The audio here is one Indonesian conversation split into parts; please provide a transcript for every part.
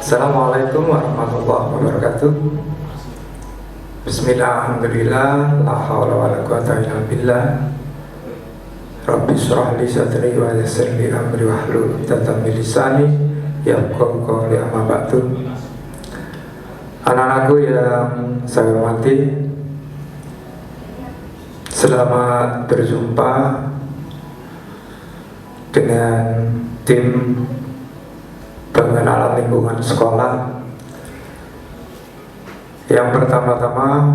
Assalamualaikum warahmatullahi wabarakatuh. Bismillah, alhamdulillah, la hawla wa la quwwata illa billah. Rabbi shrah li sadri wa yassir li amri wahlul 'uqdatam min lisani yafqahu qawli, amma ba'du. Anak-anakku yang saya hormati, selamat berjumpa dengan tim pengenalan lingkungan sekolah. Yang pertama-tama,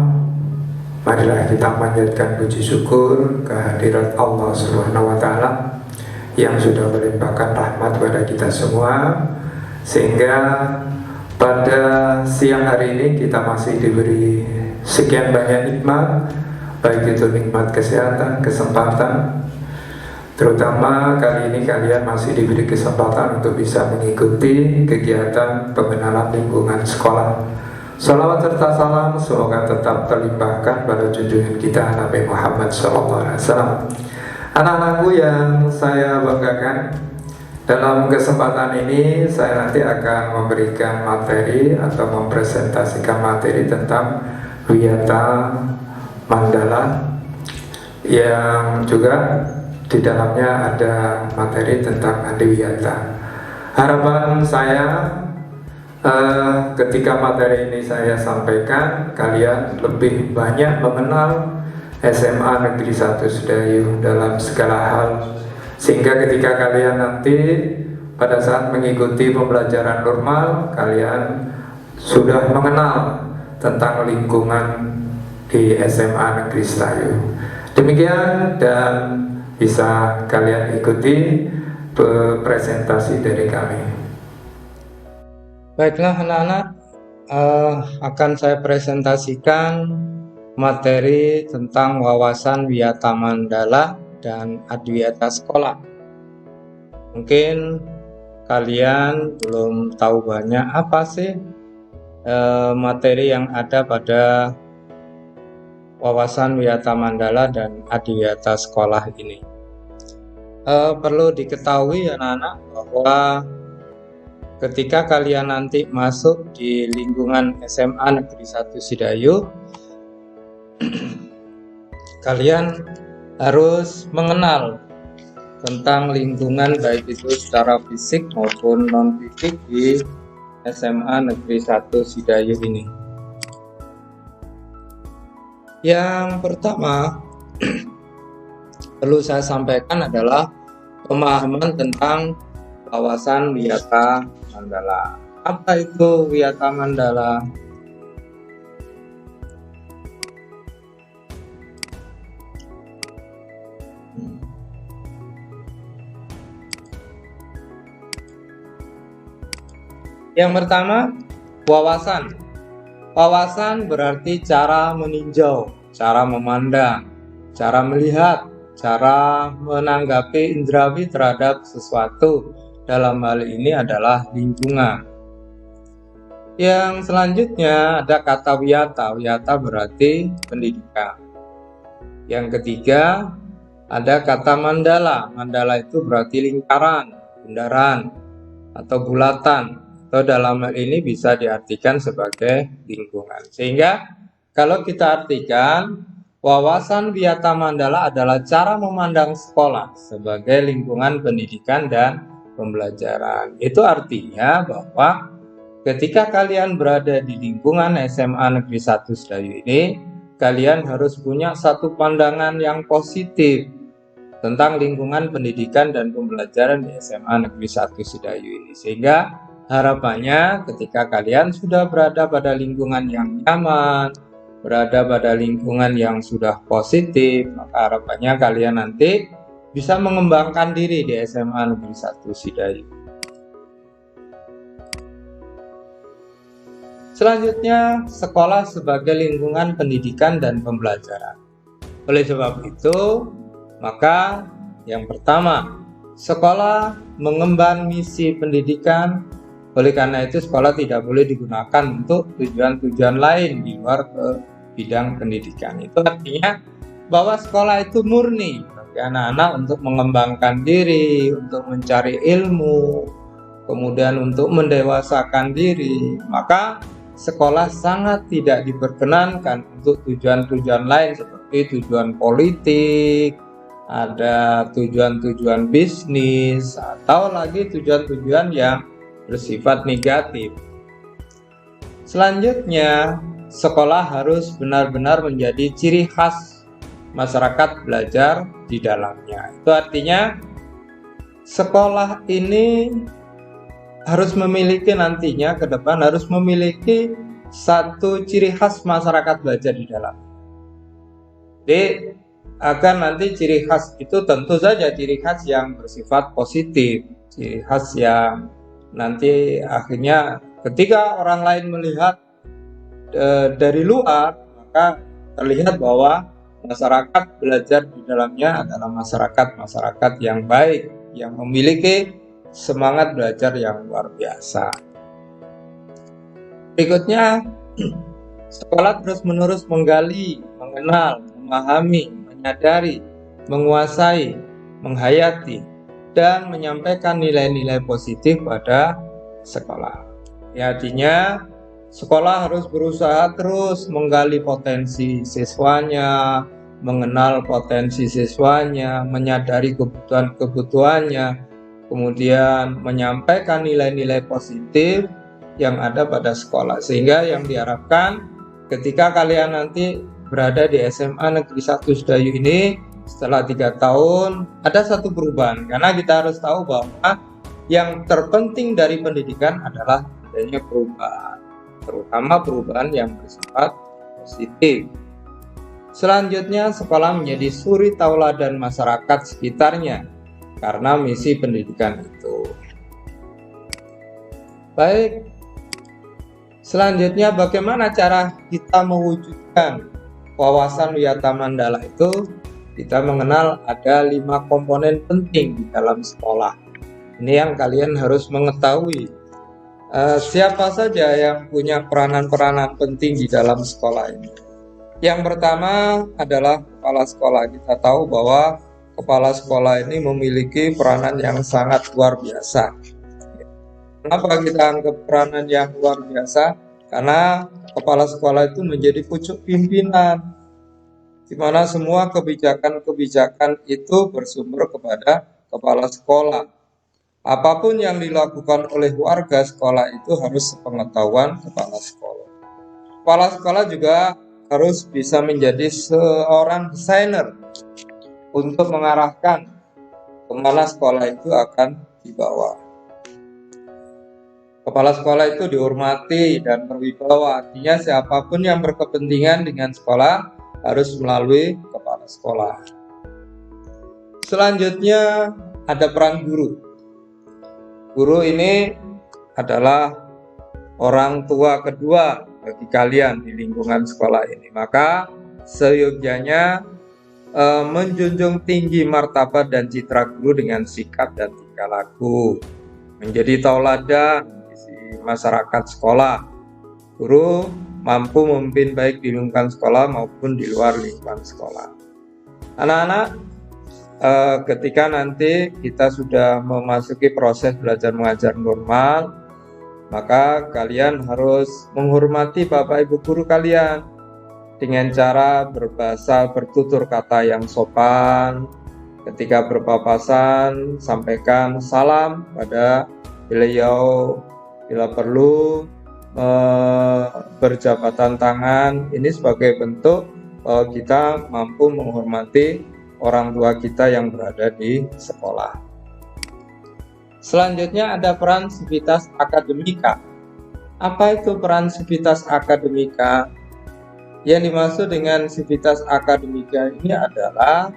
marilah kita panjatkan puji syukur kehadirat Allah Subhanahu wa Ta'ala yang sudah melimpahkan rahmat kepada kita semua, sehingga pada siang hari ini kita masih diberi sekian banyak nikmat, baik itu nikmat kesehatan, kesempatan. Terutama kali ini kalian masih diberi kesempatan untuk bisa mengikuti kegiatan pengenalan lingkungan sekolah. Salawat serta salam semoga tetap terlimpahkan pada junjungan kita Nabi Muhammad SAW. Anak-anakku yang saya banggakan, dalam kesempatan ini saya nanti akan memberikan materi atau mempresentasikan materi tentang Wiyata Mandala, yang juga di dalamnya ada materi tentang adiwiyata. Harapan saya ketika materi ini saya sampaikan, kalian lebih banyak mengenal SMA Negeri 1 Sedayu dalam segala hal, sehingga ketika kalian nanti pada saat mengikuti pembelajaran normal, kalian sudah mengenal tentang lingkungan di SMA Negeri Sedayu. Demikian, dan bisa kalian ikuti presentasi dari kami. Baiklah anak-anak, akan saya presentasikan materi tentang wawasan Wiyata Mandala dan Adiwiyata Sekolah. Mungkin kalian belum tahu banyak apa sih materi yang ada pada wawasan Wiyata Mandala dan Adiwiyata Sekolah ini. Perlu diketahui anak-anak bahwa ketika kalian nanti masuk di lingkungan SMA Negeri 1 Sedayu, kalian harus mengenal tentang lingkungan baik itu secara fisik maupun non-fisik di SMA Negeri 1 Sedayu ini. Yang pertama perlu saya sampaikan adalah pemahaman tentang wawasan Wiyata Mandala. Apa itu Wiyata Mandala? Yang pertama, wawasan. Wawasan berarti cara meninjau, cara memandang, cara melihat, cara menanggapi indrawi terhadap sesuatu. Dalam hal ini adalah lingkungan. Yang selanjutnya ada kata wiyata. Wiyata berarti pendidikan. Yang ketiga ada kata mandala. Mandala itu berarti lingkaran, bundaran, atau bulatan. Atau dalam hal ini bisa diartikan sebagai lingkungan. Sehingga kalau kita artikan, wawasan Wiyata Mandala adalah cara memandang sekolah sebagai lingkungan pendidikan dan pembelajaran. Itu artinya bahwa ketika kalian berada di lingkungan SMA Negeri 1 Sedayu ini, kalian harus punya satu pandangan yang positif tentang lingkungan pendidikan dan pembelajaran di SMA Negeri 1 Sedayu ini. Sehingga harapannya ketika kalian sudah berada pada lingkungan yang nyaman, berada pada lingkungan yang sudah positif, maka harapannya kalian nanti bisa mengembangkan diri di SMA Negeri 1 Sedayu. Selanjutnya, sekolah sebagai lingkungan pendidikan dan pembelajaran. Oleh sebab itu, maka yang pertama, sekolah mengemban misi pendidikan. Oleh karena itu, sekolah tidak boleh digunakan untuk tujuan-tujuan lain di luar bidang pendidikan. Itu artinya bahwa sekolah itu murni bagi anak-anak untuk mengembangkan diri, untuk mencari ilmu, kemudian untuk mendewasakan diri, maka sekolah sangat tidak diperkenankan untuk tujuan-tujuan lain seperti tujuan politik, ada tujuan-tujuan bisnis, atau lagi tujuan-tujuan yang bersifat negatif. Selanjutnya, sekolah harus benar-benar menjadi ciri khas masyarakat belajar di dalamnya. Itu artinya sekolah ini harus memiliki nantinya ke depan harus memiliki satu ciri khas masyarakat belajar di dalam. Jadi akan nanti ciri khas itu tentu saja ciri khas yang bersifat positif, ciri khas yang nanti akhirnya ketika orang lain melihat dari luar, maka terlihat bahwa masyarakat belajar di dalamnya adalah masyarakat yang baik, yang memiliki semangat belajar yang luar biasa. Berikutnya, sekolah terus-menerus menggali, mengenal, memahami, menyadari, menguasai, menghayati, dan menyampaikan nilai-nilai positif pada sekolah. Ya, artinya sekolah harus berusaha terus menggali potensi siswanya, mengenal potensi siswanya, menyadari kebutuhan-kebutuhannya, kemudian menyampaikan nilai-nilai positif yang ada pada sekolah, sehingga yang diharapkan ketika kalian nanti berada di SMA Negeri 1 Sedayu ini setelah 3 tahun ada satu perubahan, karena kita harus tahu bahwa yang terpenting dari pendidikan adalah adanya perubahan, terutama perubahan yang bersifat positif. Selanjutnya, sekolah menjadi suri tauladan masyarakat sekitarnya karena misi pendidikan itu. Baik, selanjutnya bagaimana cara kita mewujudkan wawasan Wiyata Mandala itu? Kita mengenal ada 5 komponen penting di dalam sekolah. Ini yang kalian harus mengetahui. Siapa saja yang punya peranan-peranan penting di dalam sekolah ini? Yang pertama adalah kepala sekolah. Kita tahu bahwa kepala sekolah ini memiliki peranan yang sangat luar biasa. Kenapa kita anggap peranan yang luar biasa? Karena kepala sekolah itu menjadi pucuk pimpinan, di mana semua kebijakan-kebijakan itu bersumber kepada kepala sekolah. Apapun yang dilakukan oleh warga sekolah itu harus sepengetahuan kepala sekolah. Kepala sekolah juga harus bisa menjadi seorang desainer untuk mengarahkan kemana sekolah itu akan dibawa. Kepala sekolah itu dihormati dan berwibawa, artinya siapapun yang berkepentingan dengan sekolah harus melalui kepala sekolah. Selanjutnya ada peran guru. Guru ini adalah orang tua kedua bagi kalian di lingkungan sekolah ini. Maka seyogyanya menjunjung tinggi martabat dan citra guru dengan sikap dan tingkah laku, menjadi tauladan di masyarakat sekolah. Guru mampu memimpin baik di lingkungan sekolah maupun di luar lingkungan sekolah. Anak-anak, ketika nanti kita sudah memasuki proses belajar mengajar normal, maka kalian harus menghormati Bapak Ibu guru kalian dengan cara berbahasa bertutur kata yang sopan. Ketika berpapasan, sampaikan salam pada beliau. Bila perlu berjabatan tangan, ini sebagai bentuk bahwa kita mampu menghormati orang tua kita yang berada di sekolah. Selanjutnya ada peran sivitas akademika. Apa itu peran sivitas akademika? Yang dimaksud dengan sivitas akademika ini adalah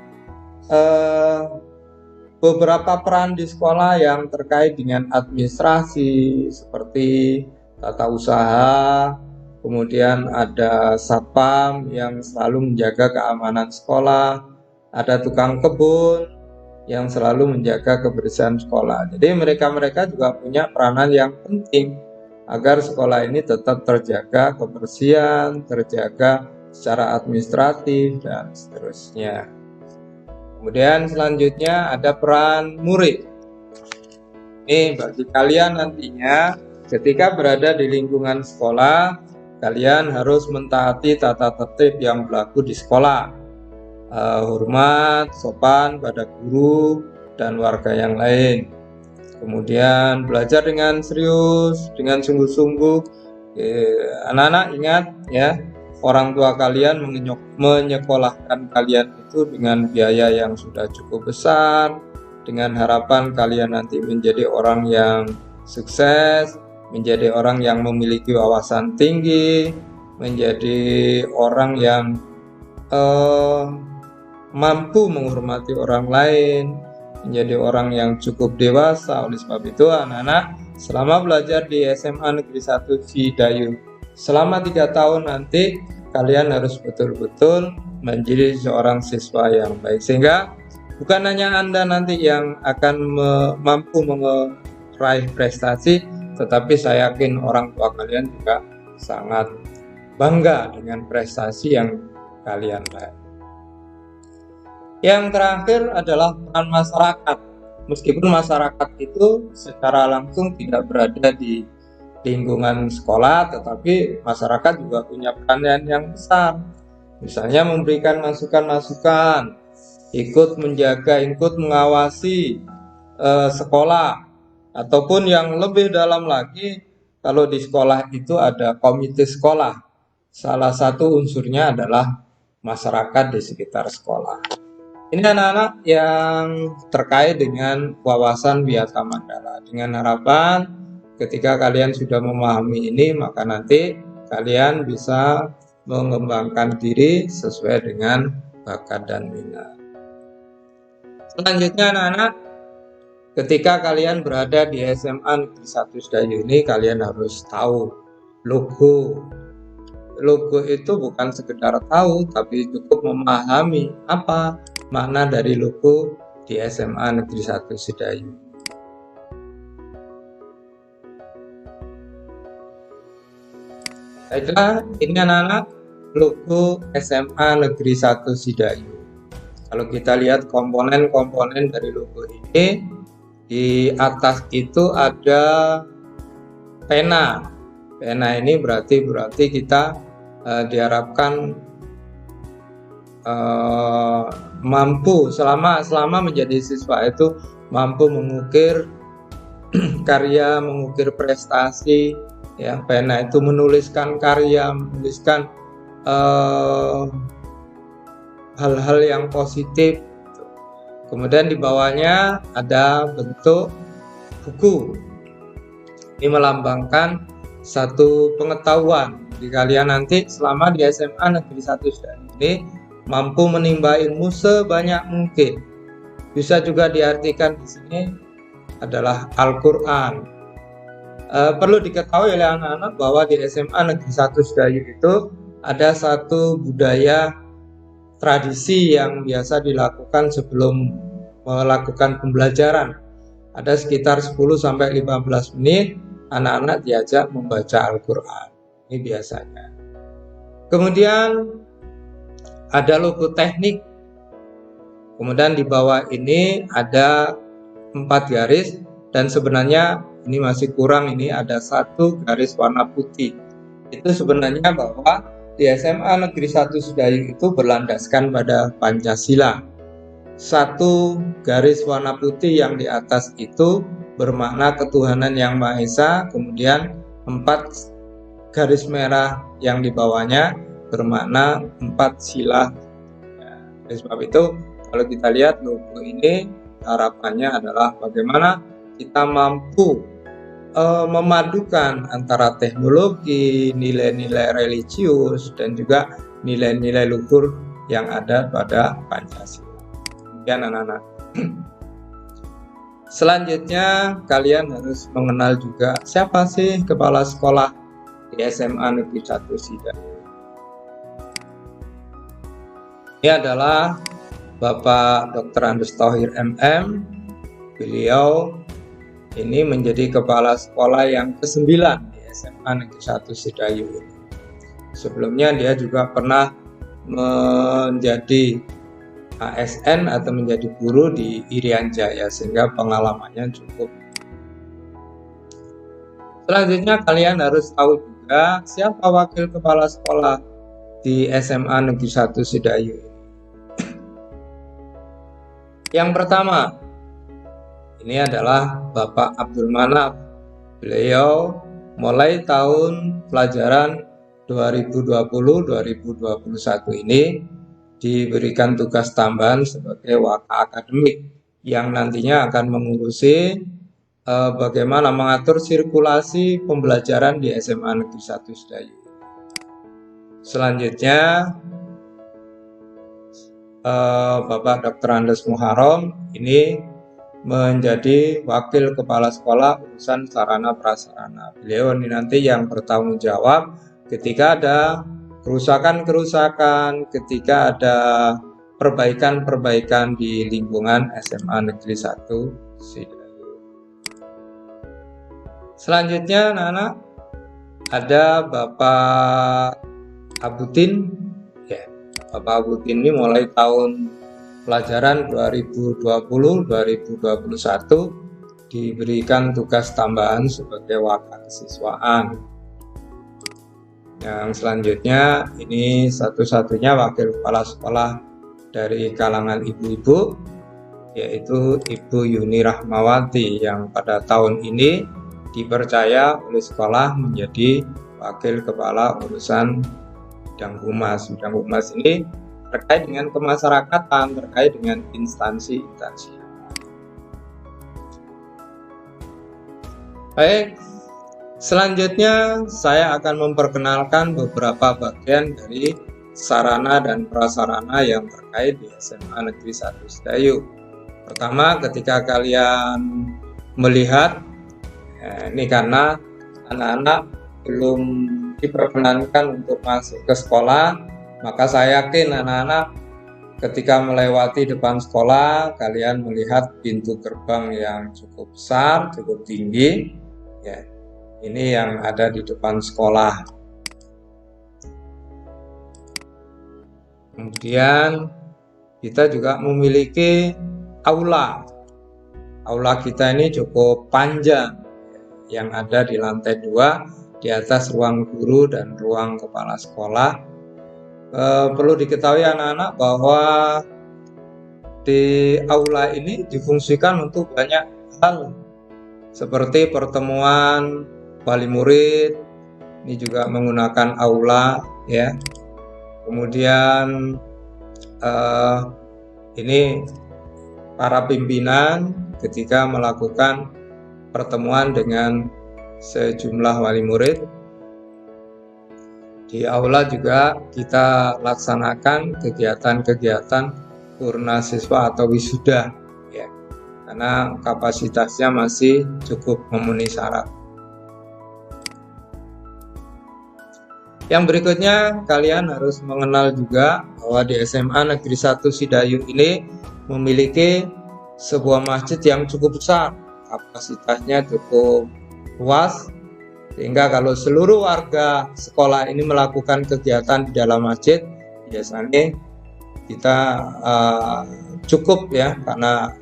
beberapa peran di sekolah yang terkait dengan administrasi seperti tata usaha, kemudian ada satpam yang selalu menjaga keamanan sekolah, ada tukang kebun yang selalu menjaga kebersihan sekolah. Jadi mereka juga punya peranan yang penting agar sekolah ini tetap terjaga kebersihan, terjaga secara administratif, dan seterusnya. Kemudian selanjutnya ada peran murid. Ini bagi kalian nantinya ketika berada di lingkungan sekolah, kalian harus mentaati tata tertib yang berlaku di sekolah. Hormat, sopan pada guru dan warga yang lain. Kemudian belajar dengan serius, dengan sungguh-sungguh. Anak-anak ingat ya, orang tua kalian menyekolahkan kalian itu dengan biaya yang sudah cukup besar, dengan harapan kalian nanti menjadi orang yang sukses, menjadi orang yang memiliki wawasan tinggi, menjadi orang yang mampu menghormati orang lain, menjadi orang yang cukup dewasa. Oleh sebab itu anak-anak, selama belajar di SMA Negeri 1 Cidayu selama 3 tahun nanti, kalian harus betul-betul menjadi seorang siswa yang baik, sehingga bukan hanya Anda nanti yang akan mampu meraih prestasi, tetapi saya yakin orang tua kalian juga sangat bangga dengan prestasi yang kalian raih. Yang terakhir adalah peran masyarakat. Meskipun masyarakat itu secara langsung tidak berada di lingkungan sekolah, tetapi masyarakat juga punya peran yang besar. Misalnya memberikan masukan-masukan, ikut menjaga, ikut mengawasi sekolah, ataupun yang lebih dalam lagi, kalau di sekolah itu ada komite sekolah. Salah satu unsurnya adalah masyarakat di sekitar sekolah. Ini anak-anak yang terkait dengan wawasan Wiyata Mandala. Dengan harapan ketika kalian sudah memahami ini, maka nanti kalian bisa mengembangkan diri sesuai dengan bakat dan minat. Selanjutnya anak-anak, ketika kalian berada di SMA Negeri 1 Cidayu ini, kalian harus tahu logo. Logo itu bukan sekedar tahu, tapi cukup memahami apa makna dari logo di SMA Negeri 1 Cidayu. Baiklah, ini anak-anak logo SMA Negeri 1 Cidayu. Kalau kita lihat komponen-komponen dari logo ini, di atas itu ada pena. Pena ini berarti kita diharapkan mampu selama menjadi siswa itu mampu mengukir karya, mengukir prestasi, ya. Pena itu menuliskan karya, menuliskan hal-hal yang positif. Kemudian di bawahnya ada bentuk buku. Ini melambangkan satu pengetahuan. Jadi kalian nanti selama di SMA Negeri 1 Cidayu ini mampu menimba ilmu sebanyak mungkin. Bisa juga diartikan di sini adalah Al-Quran. Perlu diketahui oleh anak-anak bahwa di SMA Negeri 1 Cidayu itu ada satu budaya tradisi yang biasa dilakukan sebelum melakukan pembelajaran. Ada sekitar 10-15 menit anak-anak diajak membaca Al-Quran. Ini biasanya. Kemudian ada logo teknik. Kemudian di bawah ini ada 4 garis, dan sebenarnya ini masih kurang, ini ada 1 garis warna putih. Itu sebenarnya bahwa di SMA Negeri 1 Cidayu itu berlandaskan pada Pancasila. 1 garis warna putih yang di atas itu bermakna ketuhanan yang Maha Esa, kemudian 4 garis merah yang di bawahnya bermakna 4 sila. Oleh sebab itu, kalau kita lihat logo ini, harapannya adalah bagaimana kita mampu memadukan antara teknologi, nilai-nilai religius, dan juga nilai-nilai luhur yang ada pada Pancasila. Demikian anak-anak. Selanjutnya, kalian harus mengenal juga siapa sih kepala sekolah di SMA Negeri 1 Cidayu. Ini adalah Bapak Dr. Andes Thohir MM. Beliau ini menjadi kepala sekolah yang ke-9 di SMA Negeri 1 Cidayu. Sebelumnya dia juga pernah menjadi ASN atau menjadi guru di Irian Jaya, sehingga pengalamannya cukup Selanjutnya kalian harus tahu juga siapa wakil kepala sekolah di SMA Negeri 1 Sidayu. Yang pertama, ini adalah Bapak Abdul Manaf. Beliau mulai tahun pelajaran 2020-2021 ini diberikan tugas tambahan sebagai waka akademik yang nantinya akan mengurusi bagaimana mengatur sirkulasi pembelajaran di SMA Negeri 1 Sidayu. Selanjutnya Bapak Dr. Andes Muharram ini menjadi wakil kepala sekolah urusan sarana prasarana. Beliau ini nanti yang bertanggung jawab ketika ada kerusakan-kerusakan, ketika ada perbaikan-perbaikan di lingkungan SMA Negeri 1 Sidayu. Selanjutnya anak-anak ada Bapak Abutin. Ya, Bapak Abutin ini mulai tahun pelajaran 2020-2021 diberikan tugas tambahan sebagai waka kesiswaan. Yang selanjutnya ini satu-satunya wakil kepala sekolah dari kalangan ibu-ibu, yaitu Ibu Yuni Rahmawati yang pada tahun ini dipercaya oleh sekolah menjadi wakil kepala urusan bidang humas. Bidang humas ini terkait dengan kemasyarakatan, terkait dengan instansi-instansi. Baik, selanjutnya saya akan memperkenalkan beberapa bagian dari sarana dan prasarana yang terkait di SMA Negeri 1 Sidayu. Pertama, ketika kalian melihat, ini karena anak-anak belum diperkenankan untuk masuk ke sekolah, maka saya yakin anak-anak ketika melewati depan sekolah, kalian melihat pintu gerbang yang cukup besar, cukup tinggi. Ya, ini yang ada di depan sekolah. Kemudian kita juga memiliki aula. Aula kita ini cukup panjang, yang ada di lantai 2, di atas ruang guru dan ruang kepala sekolah. Perlu diketahui anak-anak bahwa di aula ini difungsikan untuk banyak hal, seperti pertemuan wali murid, ini juga menggunakan aula, ya. Kemudian ini para pimpinan ketika melakukan pertemuan dengan sejumlah wali murid. Di aula juga kita laksanakan kegiatan-kegiatan purna siswa atau wisuda, ya, karena kapasitasnya masih cukup memenuhi syarat. Yang berikutnya, kalian harus mengenal juga bahwa di SMA Negeri 1 Sidayu ini memiliki sebuah masjid yang cukup besar, kapasitasnya cukup luas, sehingga kalau seluruh warga sekolah ini melakukan kegiatan di dalam masjid, biasanya kita cukup, ya, karena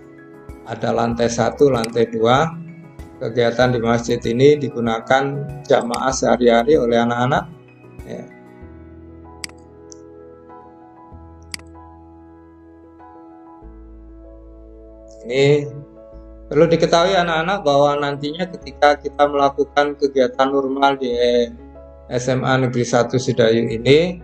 ada lantai 1, lantai 2. Kegiatan di masjid ini digunakan jamaah sehari-hari oleh anak-anak, ya. Ini perlu diketahui anak-anak bahwa nantinya ketika kita melakukan kegiatan normal di SMA Negeri 1 Sidayu ini,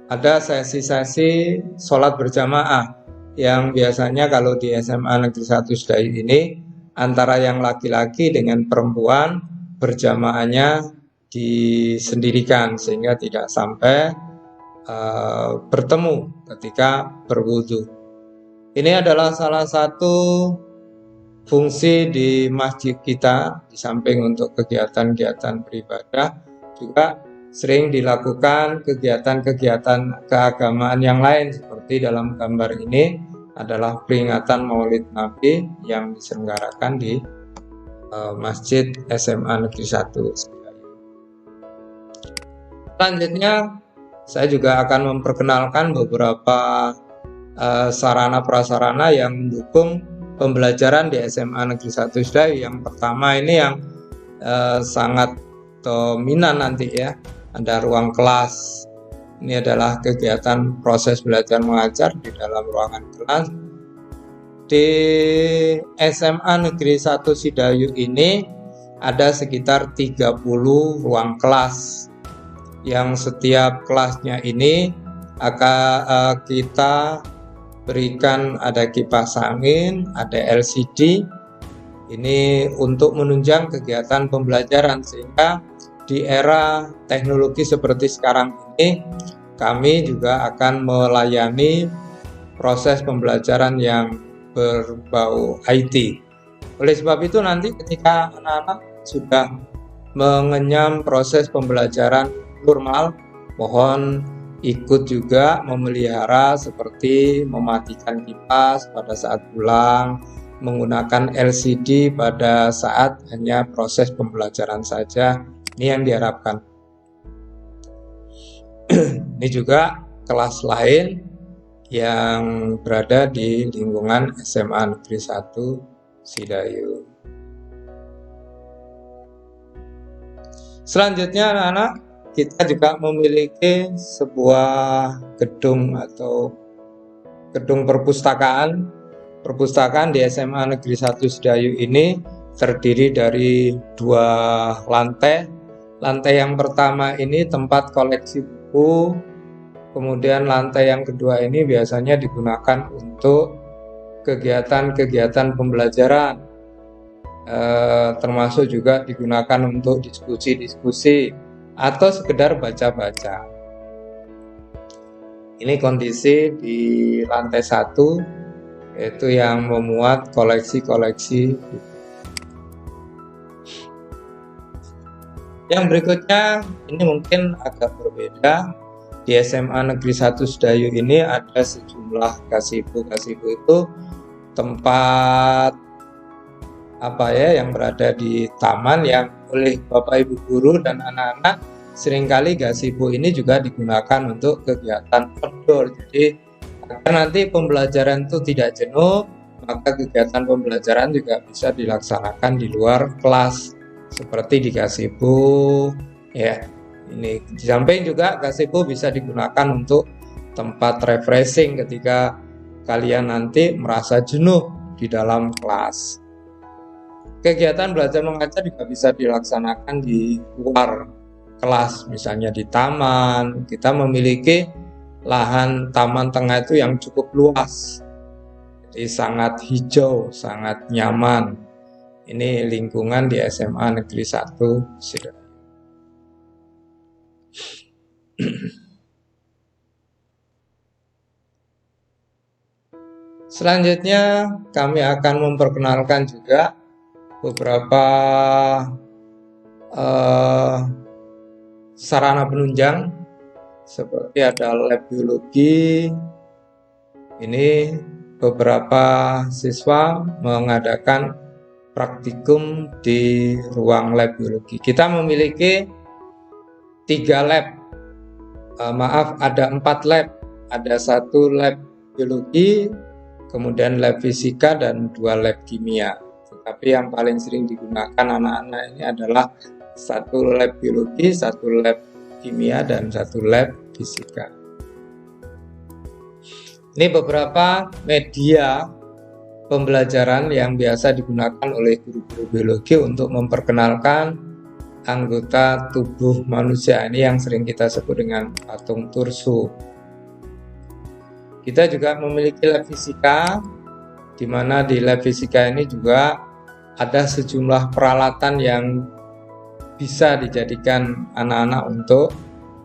ada sesi-sesi sholat berjamaah yang biasanya kalau di SMA Negeri 1 Sidayu ini antara yang laki-laki dengan perempuan berjamaahnya disendirikan sehingga tidak sampai bertemu ketika berwudu. Ini adalah salah satu fungsi di masjid kita, di samping untuk kegiatan-kegiatan beribadah, juga sering dilakukan kegiatan-kegiatan keagamaan yang lain, seperti dalam gambar ini adalah peringatan Maulid Nabi yang diselenggarakan di Masjid SMA Negeri 1. Selanjutnya, saya juga akan memperkenalkan beberapa sarana prasarana yang mendukung pembelajaran di SMA Negeri 1 Sidayu. Yang pertama ini yang sangat dominan nanti ya, ada ruang kelas. Ini adalah kegiatan proses belajar mengajar di dalam ruangan kelas. Di SMA Negeri 1 Sidayu ini ada sekitar 30 ruang kelas, yang setiap kelasnya ini akan kita berikan ada kipas angin, ada LCD. Ini untuk menunjang kegiatan pembelajaran, sehingga di era teknologi seperti sekarang ini kami juga akan melayani proses pembelajaran yang berbau IT. Oleh sebab itu nanti ketika anak-anak sudah mengenyam proses pembelajaran normal, mohon ikut juga memelihara seperti mematikan kipas pada saat pulang, menggunakan LCD pada saat hanya proses pembelajaran saja. Ini yang diharapkan. Ini juga kelas lain yang berada di lingkungan SMA Negeri 1 Sidayu. Selanjutnya anak-anak, kita juga memiliki sebuah gedung atau gedung perpustakaan. Perpustakaan di SMA Negeri 1 Sidayu ini terdiri dari 2 lantai. Lantai yang pertama ini tempat koleksi buku, kemudian lantai yang kedua ini biasanya digunakan untuk kegiatan-kegiatan pembelajaran, termasuk juga digunakan untuk diskusi-diskusi atau sekedar baca-baca. Ini kondisi di lantai 1, yaitu yang memuat koleksi-koleksi. Yang berikutnya ini mungkin agak berbeda. Di SMA Negeri 1 Sidayu ini ada sejumlah gazebo. Gazebo itu tempat yang berada di taman yang oleh Bapak Ibu guru dan anak-anak seringkali gazebo ini juga digunakan untuk kegiatan outdoor. Jadi agar nanti pembelajaran itu tidak jenuh, maka kegiatan pembelajaran juga bisa dilaksanakan di luar kelas seperti di gazebo ya. Ini di samping juga gazebo bisa digunakan untuk tempat refreshing ketika kalian nanti merasa jenuh di dalam kelas. Kegiatan belajar mengajar juga bisa dilaksanakan di luar kelas, misalnya di taman. Kita memiliki lahan taman tengah itu yang cukup luas, jadi sangat hijau, sangat nyaman. Ini lingkungan di SMA Negeri 1 Sidayu. Selanjutnya kami akan memperkenalkan juga beberapa sarana penunjang, seperti ada lab biologi. Ini beberapa siswa mengadakan praktikum di ruang lab biologi. Kita memiliki 3 lab, ada 4 lab. Ada 1 lab biologi, kemudian lab fisika dan 2 lab kimia. Tetapi yang paling sering digunakan anak-anak ini adalah 1 lab biologi, 1 lab kimia, dan 1 lab fisika. Ini beberapa media pembelajaran yang biasa digunakan oleh guru-guru biologi untuk memperkenalkan anggota tubuh manusia. Ini yang sering kita sebut dengan patung torso. Kita juga memiliki lab fisika, di mana di lab fisika ini juga ada sejumlah peralatan yang bisa dijadikan anak-anak untuk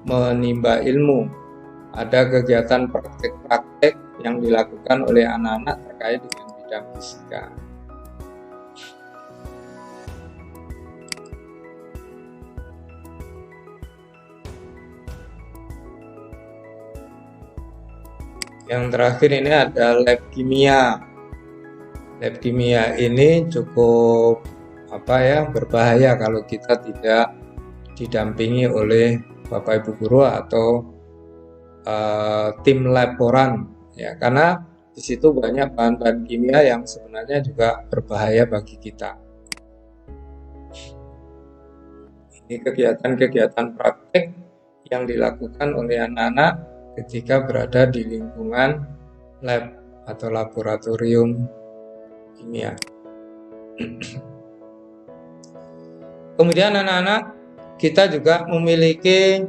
menimba ilmu. Ada kegiatan praktek-praktek yang dilakukan oleh anak-anak terkait dengan bidang fisika. Yang terakhir ini ada lab kimia. Lab kimia ini cukup berbahaya kalau kita tidak didampingi oleh Bapak Ibu guru atau tim laboran ya, karena Di situ banyak bahan-bahan kimia yang sebenarnya juga berbahaya bagi kita. Ini kegiatan-kegiatan praktek yang dilakukan oleh anak-anak ketika berada di lingkungan lab atau laboratorium kimia. Kemudian anak-anak, kita juga memiliki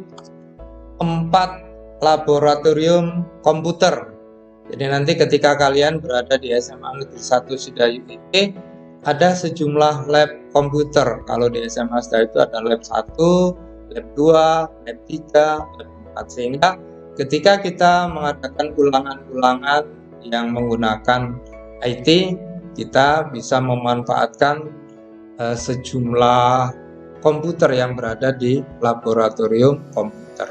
4 laboratorium komputer. Jadi nanti ketika kalian berada di SMA Negeri 1 Sidayu ini ada sejumlah lab komputer. Kalau di SMA Sidayu itu ada lab 1, lab 2, lab 3, lab 4. Sehingga ketika kita mengadakan ulangan-ulangan yang menggunakan IT, kita bisa memanfaatkan sejumlah komputer yang berada di laboratorium komputer.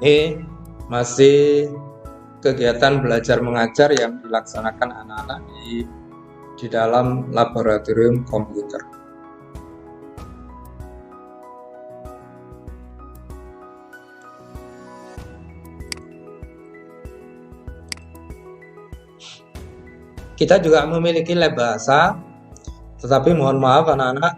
Ini masih kegiatan belajar mengajar yang dilaksanakan anak-anak di dalam laboratorium komputer. Kita juga memiliki lab bahasa, tetapi mohon maaf anak-anak,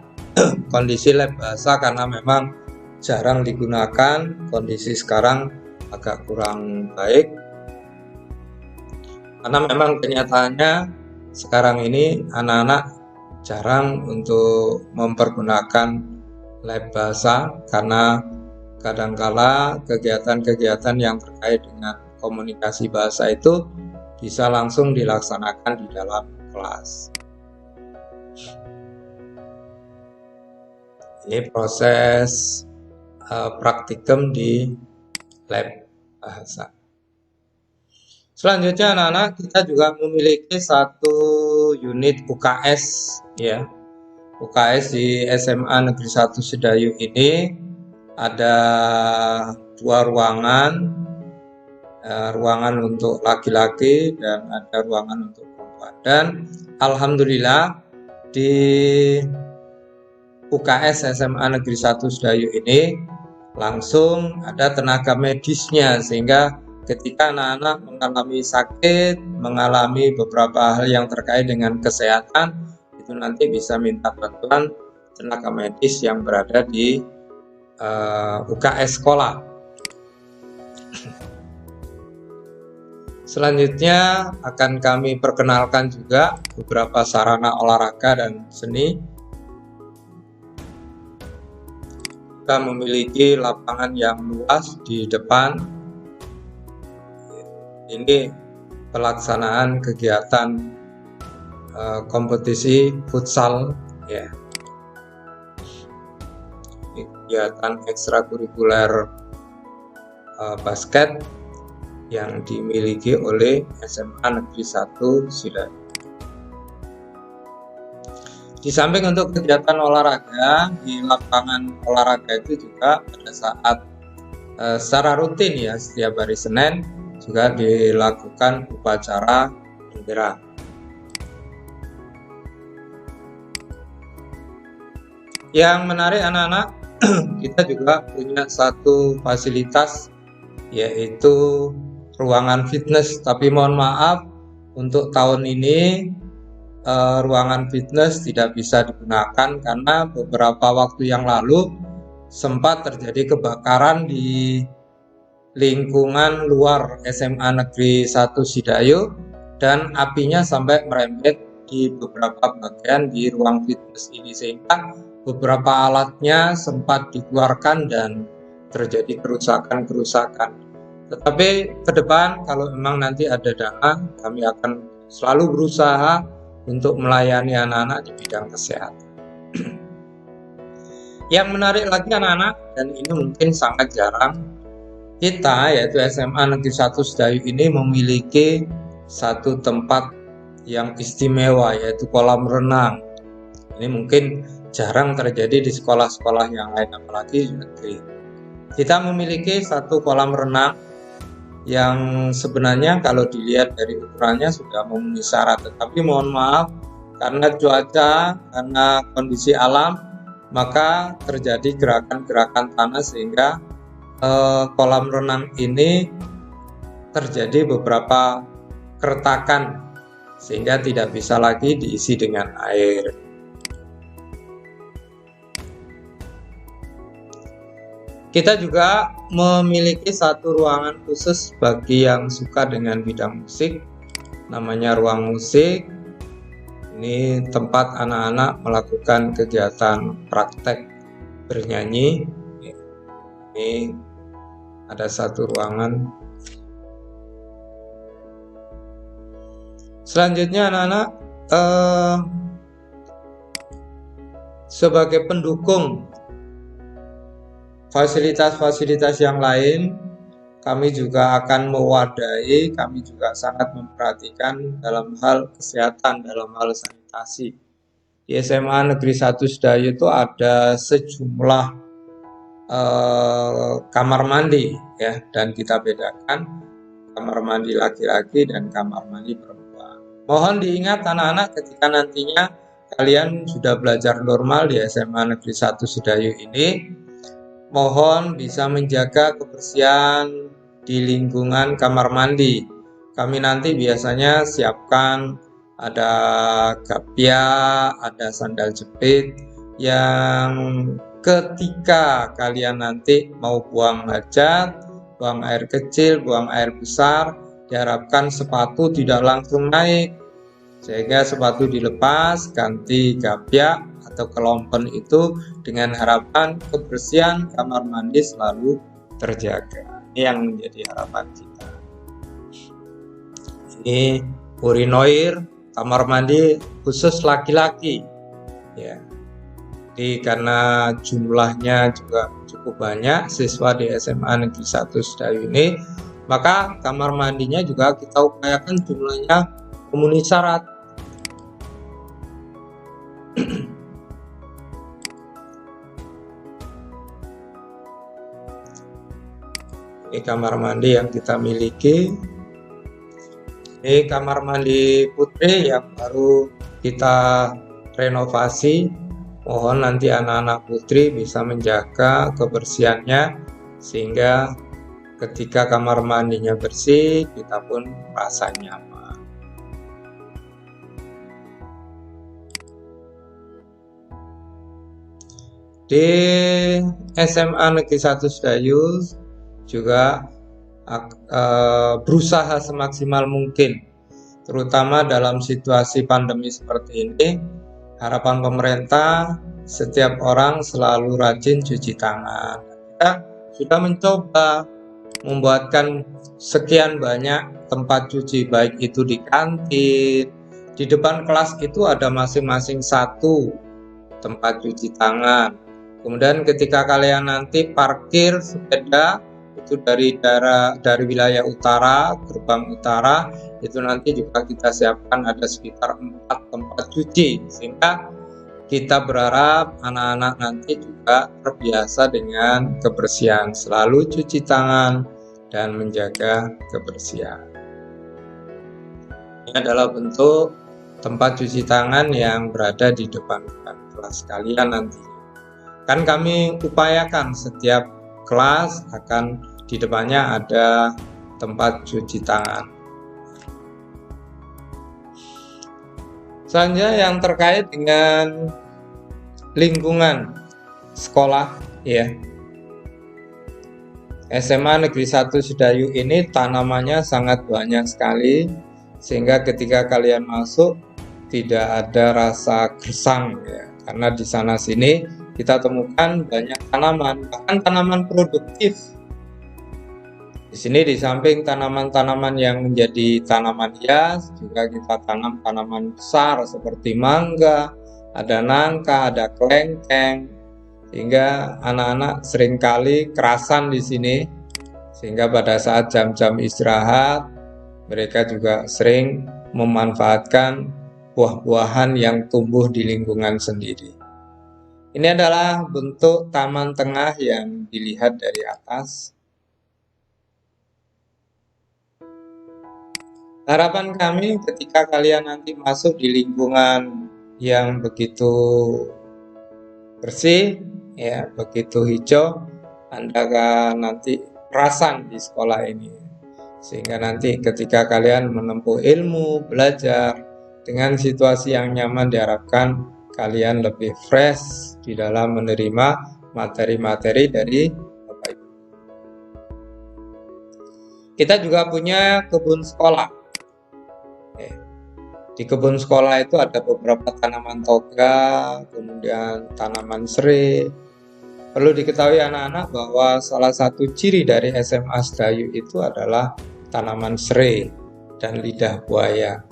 kondisi lab bahasa karena memang jarang digunakan, kondisi sekarang agak kurang baik. Karena memang kenyataannya sekarang ini anak-anak jarang untuk mempergunakan lab bahasa karena kadangkala kegiatan-kegiatan yang terkait dengan komunikasi bahasa itu bisa langsung dilaksanakan di dalam kelas. Ini proses praktikum di lab bahasa. Selanjutnya anak-anak, kita juga memiliki 1 unit UKS ya. UKS di SMA Negeri 1 Sidayu ini ada 2 ruangan. Ruangan untuk laki-laki dan ada ruangan untuk perempuan. Dan alhamdulillah di UKS SMA Negeri 1 Sidayu ini langsung ada tenaga medisnya, sehingga ketika anak-anak mengalami sakit, mengalami beberapa hal yang terkait dengan kesehatan, itu nanti bisa minta bantuan tenaga medis yang berada di UKS sekolah. Selanjutnya akan kami perkenalkan juga beberapa sarana olahraga dan seni. Kita memiliki lapangan yang luas di depan. Ini pelaksanaan kegiatan kompetisi futsal ya. Kegiatan ekstrakurikuler basket yang dimiliki oleh SMA Negeri 1 Sidayu. Di samping untuk kegiatan olahraga, di lapangan olahraga itu juga pada saat secara rutin ya, setiap hari Senin juga dilakukan upacara bendera. Yang menarik anak-anak, kita juga punya 1 fasilitas yaitu ruangan fitness, tapi mohon maaf untuk tahun ini ruangan fitness tidak bisa digunakan karena beberapa waktu yang lalu sempat terjadi kebakaran di lingkungan luar SMA Negeri 1 Sidayu dan apinya sampai merembet di beberapa bagian di ruang fitness ini, sehingga beberapa alatnya sempat dikeluarkan dan terjadi kerusakan. Tetapi ke depan kalau memang nanti ada dana, kami akan selalu berusaha untuk melayani anak-anak di bidang kesehatan. Yang menarik lagi anak-anak, dan ini mungkin sangat jarang, kita yaitu SMA Negeri 1 Sidayu ini memiliki 1 tempat yang istimewa yaitu kolam renang. Ini mungkin jarang terjadi di sekolah-sekolah yang lain, apalagi negeri. Kita memiliki 1 kolam renang yang sebenarnya kalau dilihat dari ukurannya sudah memenuhi syarat, tetapi mohon maaf karena cuaca, karena kondisi alam, maka terjadi gerakan-gerakan tanah sehingga kolam renang ini terjadi beberapa keretakan sehingga tidak bisa lagi diisi dengan air. Kita juga memiliki satu ruangan khusus bagi yang suka dengan bidang musik, namanya ruang musik. Ini tempat anak-anak melakukan kegiatan praktek bernyanyi. Ini ada satu ruangan. Selanjutnya anak-anak sebagai pendukung fasilitas-fasilitas yang lain, kami juga akan mewadahi, kami juga sangat memperhatikan dalam hal kesehatan, dalam hal sanitasi. Di SMA Negeri 1 Sedayu itu ada sejumlah kamar mandi ya, dan kita bedakan kamar mandi laki-laki dan kamar mandi perempuan. Mohon diingat anak-anak ketika nantinya kalian sudah belajar normal di SMA Negeri 1 Sedayu ini, mohon bisa menjaga kebersihan di lingkungan kamar mandi. Kami nanti biasanya siapkan ada gapia, ada sandal jepit yang ketika kalian nanti mau buang hajat, buang air kecil, buang air besar, diharapkan sepatu tidak langsung naik, sehingga sepatu dilepas, ganti gapia atau kelompen itu dengan harapan kebersihan kamar mandi selalu terjaga. Ini yang menjadi harapan kita. Ini urinoir, kamar mandi khusus laki-laki ya. Jadi karena jumlahnya juga cukup banyak siswa di SMA Negeri 1 Sedayu ini, maka kamar mandinya juga kita upayakan jumlahnya memenuhi syarat. Ini kamar mandi yang kita miliki. Ini kamar mandi putri yang baru kita renovasi. Mohon nanti anak-anak putri bisa menjaga kebersihannya sehingga ketika kamar mandinya bersih, kita pun merasa nyaman. Di SMA Negeri 1 Sedayu juga berusaha semaksimal mungkin, terutama dalam situasi pandemi seperti ini. Harapan pemerintah setiap orang selalu rajin cuci tangan. Kita sudah mencoba membuatkan sekian banyak tempat cuci, baik itu di kantin, di depan kelas itu ada masing-masing satu tempat cuci tangan. Kemudian ketika kalian nanti parkir sepeda itu dari wilayah utara, gerbang utara, itu nanti juga kita siapkan ada sekitar 4 tempat cuci, sehingga kita berharap anak-anak nanti juga terbiasa dengan kebersihan, selalu cuci tangan dan menjaga kebersihan. Ini adalah bentuk tempat cuci tangan yang berada di depan kelas kalian nanti. Kan kami upayakan setiap kelas akan di depannya ada tempat cuci tangan. Selanjutnya yang terkait dengan lingkungan sekolah ya. SMA Negeri 1 Sedayu ini tanamannya sangat banyak sekali sehingga ketika kalian masuk tidak ada rasa gersang ya. Karena di sana sini kita temukan banyak tanaman, bahkan tanaman produktif. Di sini di samping tanaman-tanaman yang menjadi tanaman hias, juga kita tanam tanaman besar seperti mangga, ada nangka, ada kelengkeng, sehingga anak-anak seringkali kerasan di sini, sehingga pada saat jam-jam istirahat mereka juga sering memanfaatkan buah-buahan yang tumbuh di lingkungan sendiri. Ini adalah bentuk taman tengah yang dilihat dari atas. Harapan kami ketika kalian nanti masuk di lingkungan yang begitu bersih, ya, begitu hijau, Anda akan nanti perasan di sekolah ini. Sehingga nanti ketika kalian menempuh ilmu, belajar dengan situasi yang nyaman, diharapkan kalian lebih fresh di dalam menerima materi-materi dari Bapak Ibu. Kita juga punya kebun sekolah. Di kebun sekolah itu ada beberapa tanaman toga, kemudian tanaman serai. Perlu diketahui anak-anak bahwa salah satu ciri dari SMA Sedayu itu adalah tanaman serai dan lidah buaya.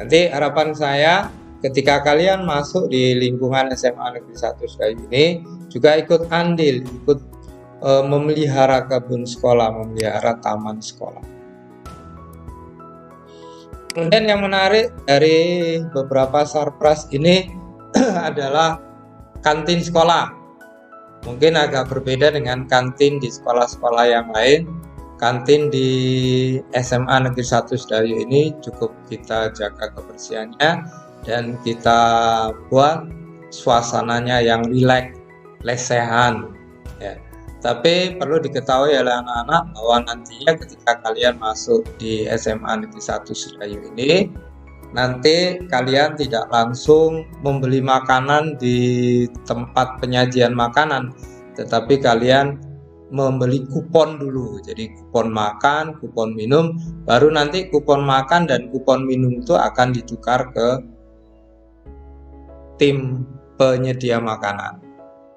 Nanti harapan saya ketika kalian masuk di lingkungan SMA Negeri 1 Sedayu ini juga ikut andil, ikut memelihara kebun sekolah, memelihara taman sekolah. Kemudian yang menarik dari beberapa sarpras ini adalah kantin sekolah. Mungkin agak berbeda dengan kantin di sekolah-sekolah yang lain. Kantin di SMA Negeri 1 Sedayu ini cukup kita jaga kebersihannya dan kita buat suasananya yang rileks, lesehan. Ya. Tapi perlu diketahui oleh anak-anak bahwa nantinya ketika kalian masuk di SMA Negeri 1 Sedayu ini, nanti kalian tidak langsung membeli makanan di tempat penyajian makanan, tetapi kalian membeli kupon dulu. Jadi kupon makan, kupon minum, baru nanti kupon makan dan kupon minum itu akan ditukar ke tim penyedia makanan.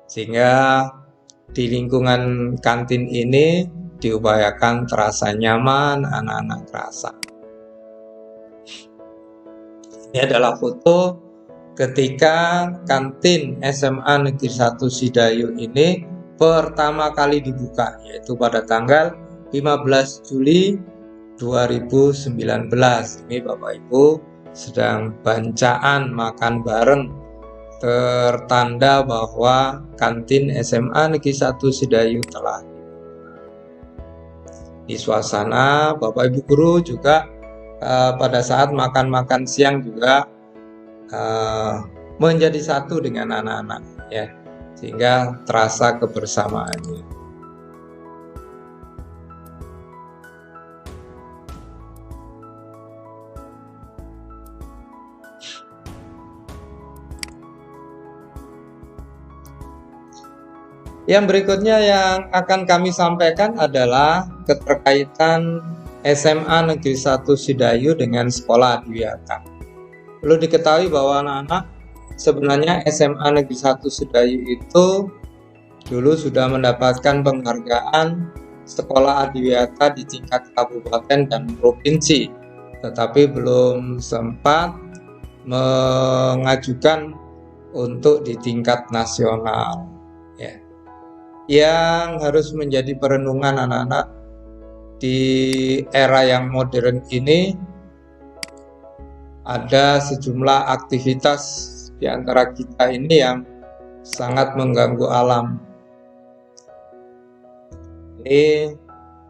Sehingga di lingkungan kantin ini diupayakan terasa nyaman, anak-anak terasa. Ini adalah foto ketika kantin SMA Negeri 1 Sedayu ini pertama kali dibuka, yaitu pada tanggal 15 Juli 2019. Ini Bapak Ibu sedang bancaan makan bareng, tertanda bahwa kantin SMA Negeri 1 Sedayu telah di suasana. Bapak Ibu guru juga pada saat makan siang juga menjadi satu dengan anak-anak, ya, sehingga terasa kebersamaannya. Yang berikutnya yang akan kami sampaikan adalah keterkaitan SMA Negeri 1 Sedayu dengan sekolah adiwiyata. Perlu diketahui bahwa anak-anak sebenarnya SMA Negeri 1 Sedayu itu dulu sudah mendapatkan penghargaan sekolah adiwiyata di tingkat kabupaten dan provinsi, tetapi belum sempat mengajukan untuk di tingkat nasional. Ya. Yang harus menjadi perenungan anak-anak di era yang modern ini, ada sejumlah aktivitas di antara kita ini yang sangat mengganggu alam. Ini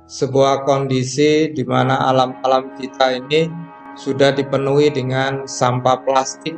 sebuah kondisi di mana alam-alam kita ini sudah dipenuhi dengan sampah plastik,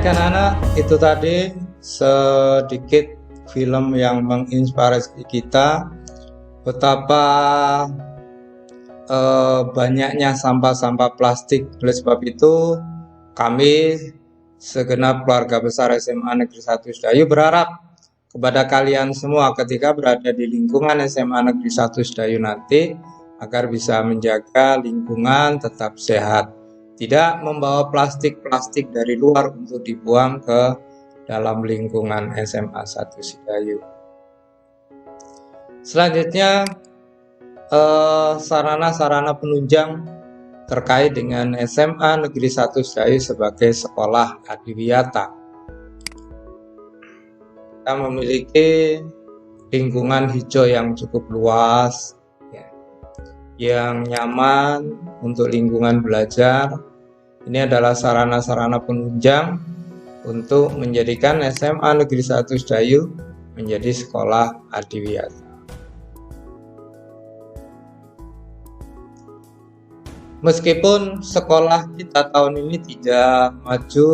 Baik anak-anak, itu tadi sedikit film yang menginspirasi kita betapa banyaknya sampah-sampah plastik. Oleh sebab itu kami segenap keluarga besar SMA Negeri 1 Sedayu berharap kepada kalian semua ketika berada di lingkungan SMA Negeri 1 Sedayu nanti agar bisa menjaga lingkungan tetap sehat, tidak membawa plastik-plastik dari luar untuk dibuang ke dalam lingkungan SMA 1 Sedayu. Selanjutnya sarana-sarana penunjang terkait dengan SMA Negeri 1 Sedayu sebagai sekolah adiwiyata. Kita memiliki lingkungan hijau yang cukup luas, yang nyaman untuk lingkungan belajar. Ini adalah sarana-sarana penunjang untuk menjadikan SMA Negeri 1 Sedayu menjadi sekolah adiwiyata. Meskipun sekolah kita tahun ini tidak maju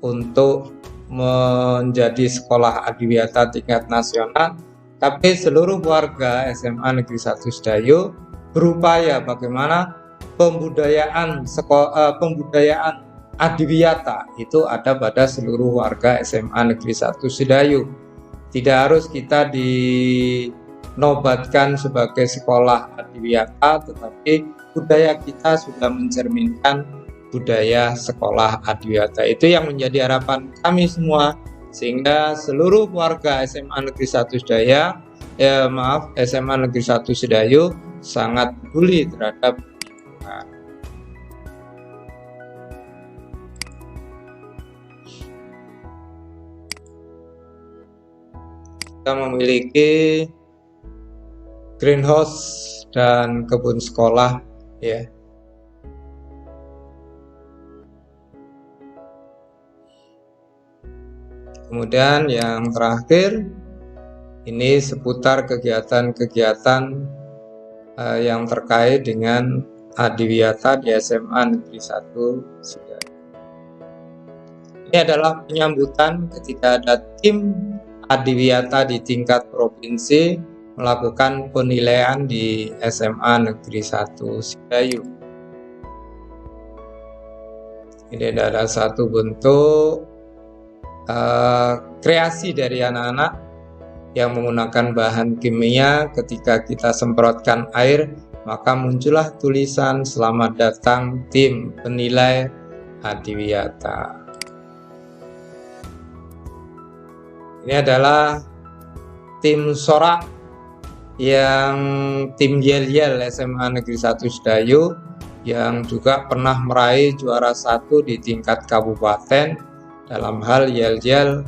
untuk menjadi sekolah adiwiyata tingkat nasional, tapi seluruh warga SMA Negeri 1 Sedayu berupaya bagaimana pembudayaan adiwiyata itu ada pada seluruh warga SMA Negeri 1 Sedayu. Tidak harus kita dinobatkan sebagai sekolah adiwiyata, tetapi budaya kita sudah mencerminkan budaya sekolah adiwiyata. Itu yang menjadi harapan kami semua, sehingga seluruh warga SMA Negeri 1 SMA Negeri 1 Sedayu sangat peduli terhadap lingkungan. Kita memiliki greenhouse dan kebun sekolah, ya. Kemudian yang terakhir ini seputar kegiatan-kegiatan yang terkait dengan adiwiyata di SMA Negeri 1 Sedayu. Ini adalah penyambutan ketika ada tim adiwiyata di tingkat provinsi melakukan penilaian di SMA Negeri 1 Sedayu. Ini adalah satu bentuk kreasi dari anak-anak yang menggunakan bahan kimia. Ketika kita semprotkan air, maka muncullah tulisan "Selamat datang tim penilai adiwiyata". Ini adalah tim sorak yang tim yel-yel SMA Negeri 1 Sedayu yang juga pernah meraih juara 1 di tingkat kabupaten dalam hal yel-yel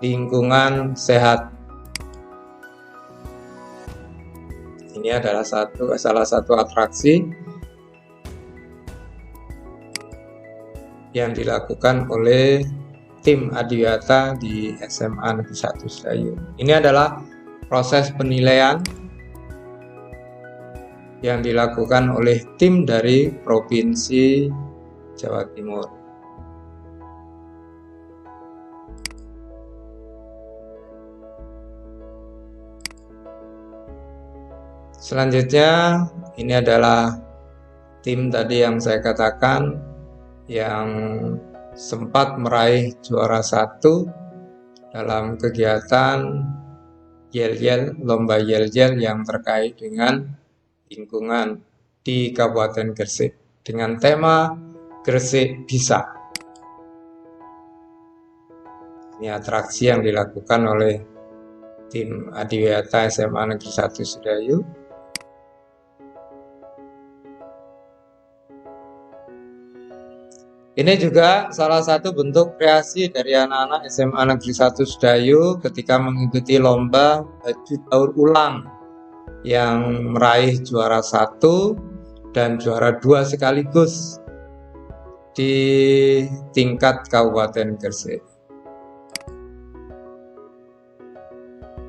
lingkungan sehat. Ini adalah salah satu atraksi yang dilakukan oleh tim adiwiyata di SMA Negeri 1 Sedayu. Ini adalah proses penilaian yang dilakukan oleh tim dari Provinsi Jawa Timur. Selanjutnya, ini adalah tim tadi yang saya katakan yang sempat meraih juara 1 dalam kegiatan yel-yel, lomba yel-yel yang terkait dengan lingkungan di Kabupaten Gresik dengan tema Gresik Bisa. Ini atraksi yang dilakukan oleh tim adiwiyata SMA Negeri 1 Sedayu. Ini juga salah satu bentuk kreasi dari anak-anak SMA Negeri 1 Sedayu ketika mengikuti lomba baju daur ulang yang meraih juara 1 dan juara 2 sekaligus di tingkat Kabupaten Gresik.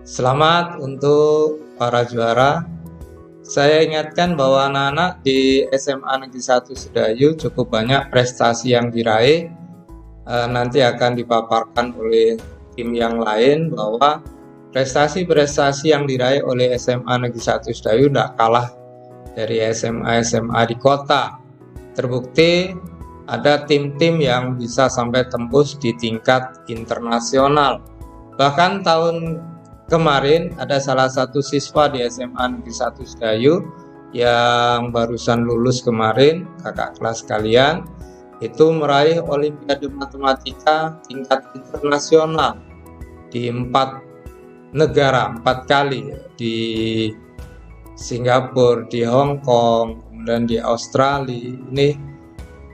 Selamat untuk para juara. Saya ingatkan bahwa anak-anak di SMA Negeri 1 Sedayu cukup banyak prestasi yang diraih nanti akan dipaparkan oleh tim yang lain bahwa prestasi-prestasi yang diraih oleh SMA Negeri 1 Sedayu tidak kalah dari SMA-SMA di kota. Terbukti ada tim-tim yang bisa sampai tembus di tingkat internasional. Bahkan tahun kemarin ada salah satu siswa di SMA Negeri 1 Sedayu yang barusan lulus kemarin, kakak kelas kalian, itu meraih Olimpiade Matematika tingkat internasional di 4 negara, 4 kali, di Singapura, di Hong Kong, kemudian di Australia. Ini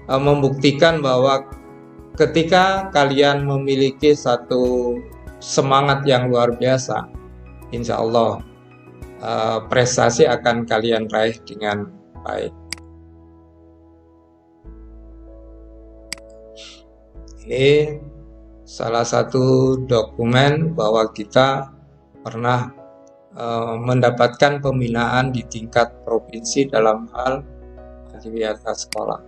membuktikan bahwa ketika kalian memiliki satu semangat yang luar biasa, insya Allah prestasi akan kalian raih dengan baik. Ini salah satu dokumen bahwa kita pernah mendapatkan pembinaan di tingkat provinsi dalam hal adiwiyata sekolah.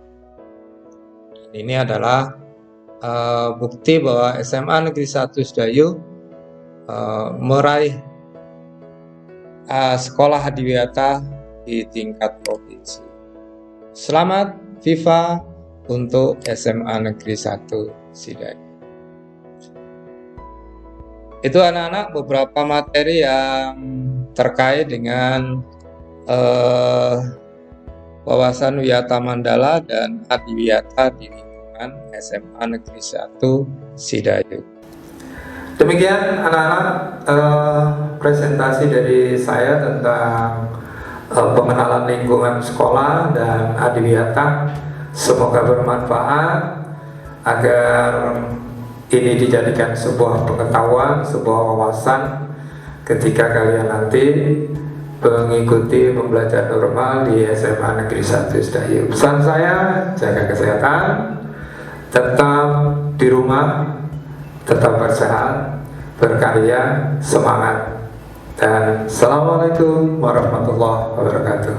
Ini adalah bukti bahwa SMA Negeri 1 Sedayu meraih sekolah adiwiyata di tingkat provinsi. Selamat FIFA untuk SMA Negeri 1 Sedayu. Itu anak-anak beberapa materi yang terkait dengan wawasan wiyata mandala dan adiwiyata di lingkungan SMA Negeri 1 Sedayu. Demikian anak-anak presentasi dari saya tentang pengenalan lingkungan sekolah dan adiwiyata. Semoga bermanfaat agar ini dijadikan sebuah pengetahuan, sebuah wawasan ketika kalian nanti mengikuti pembelajaran normal di SMA Negeri 1 Sedayu. Pesan saya, jaga kesehatan, tetap di rumah, tetap bersehat, berkarya, semangat. Dan Assalamualaikum warahmatullahi wabarakatuh.